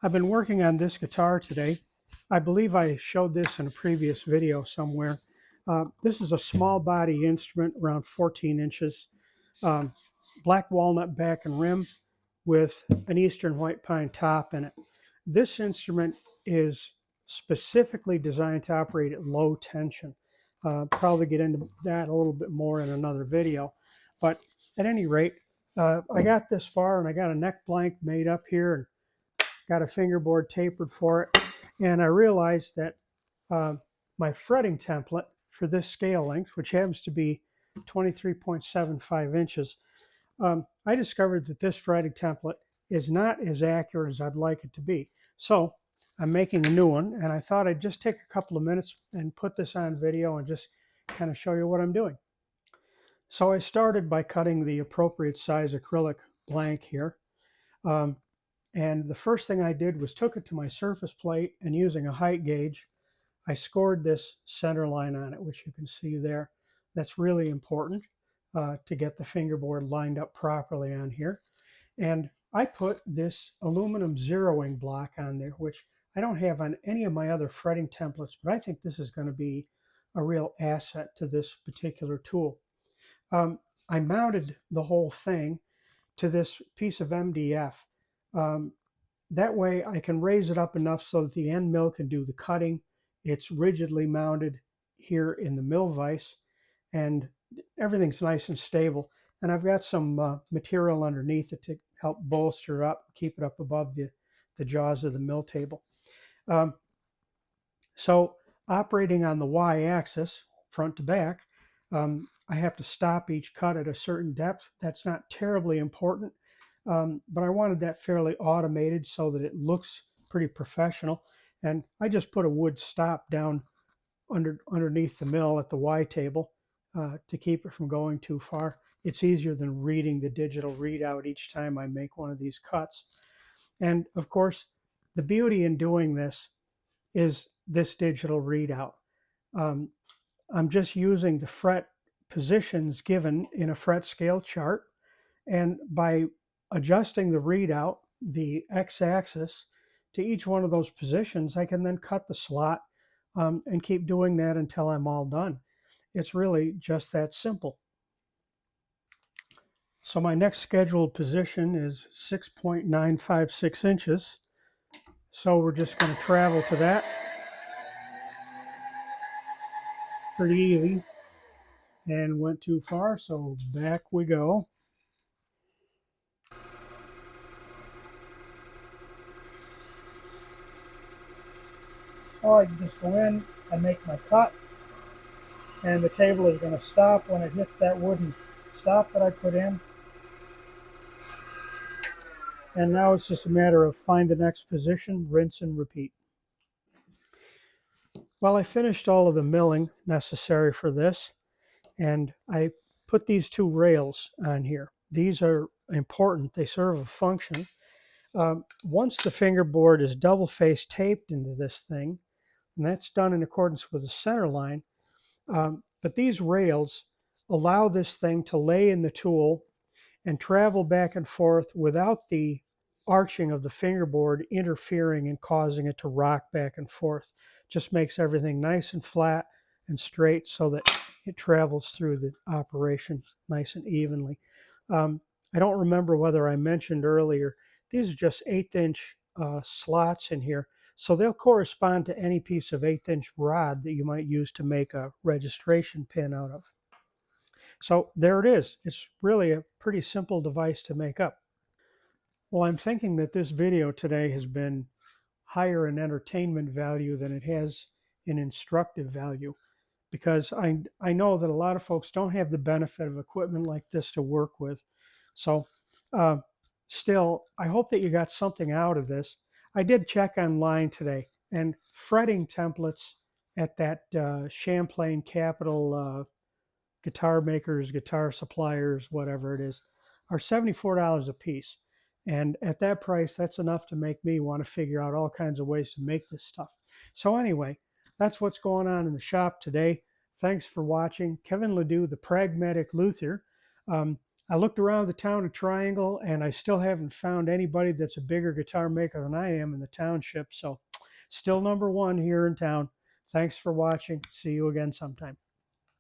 I've been working on this guitar today. I believe I showed this in a previous video somewhere. This is a small body instrument, around 14 inches, um, black walnut back and rim with an eastern white pine top in it. This instrument is specifically designed to operate at low tension. Probably get into that a little bit more in another video. But at any rate, I got this far and I got a neck blank made up here and got a fingerboard tapered for it. And I realized that my fretting template for this scale length, which happens to be 23.75 inches, I discovered that this fretting template is not as accurate as I'd like it to be. So I'm making a new one, and I thought I'd just take a couple of minutes and put this on video and just kind of show you what I'm doing. So I started by cutting the appropriate size acrylic blank here. And the first thing I did was took it to my surface plate and using a height gauge, I scored this center line on it, which you can see there. That's really important to get the fingerboard lined up properly on here. And I put this aluminum zeroing block on there, which I don't have on any of my other fretting templates, but I think this is going to be a real asset to this particular tool. I mounted the whole thing to this piece of MDF. That way I can raise it up enough so that the end mill can do the cutting. It's rigidly mounted here in the mill vise, and everything's nice and stable. And I've got some material underneath it to help bolster up, keep it up above the jaws of the mill table. So operating on the y-axis, front to back, I have to stop each cut at a certain depth. That's not terribly important, but I wanted that fairly automated so that it looks pretty professional. And I just put a wood stop down underneath the mill at the Y table to keep it from going too far. It's easier than reading the digital readout each time I make one of these cuts. And of course, the beauty in doing this is this digital readout. I'm just using the fret positions given in a fret scale chart, and by adjusting the readout, the x-axis, to each one of those positions, I can then cut the slot and keep doing that until I'm all done. It's really just that simple. So my next scheduled position is 6.956 inches. So we're just going to travel to that. Pretty easy. And went too far, so back we go. Or I can just go in and make my cut, and the table is going to stop when it hits that wooden stop that I put in. And now it's just a matter of find the next position, rinse and repeat. Well, I finished all of the milling necessary for this, and I put these two rails on here. These are important. They serve a function. Once the fingerboard is double face taped into this thing, and that's done in accordance with the center line, but these rails allow this thing to lay in the tool and travel back and forth without the arching of the fingerboard interfering and causing it to rock back and forth. Just makes everything nice and flat and straight so that it travels through the operation nice and evenly. I don't remember whether I mentioned earlier, these are just 1/8-inch slots in here. So they'll correspond to any piece of 1/8-inch rod that you might use to make a registration pin out of. So there it is. It's really a pretty simple device to make up. Well, I'm thinking that this video today has been higher in entertainment value than it has in instructive value, because I know that a lot of folks don't have the benefit of equipment like this to work with. So still, I hope that you got something out of this. I did check online today, and fretting templates at that Champlain Capital guitar makers, guitar suppliers, whatever it is, are $74 a piece. And at that price, that's enough to make me want to figure out all kinds of ways to make this stuff. So anyway, that's what's going on in the shop today. Thanks for watching. Kevin Ledoux, the Pragmatic Luthier. I looked around the town of Triangle, and I still haven't found anybody that's a bigger guitar maker than I am in the township. So, still number one here in town. Thanks for watching. See you again sometime.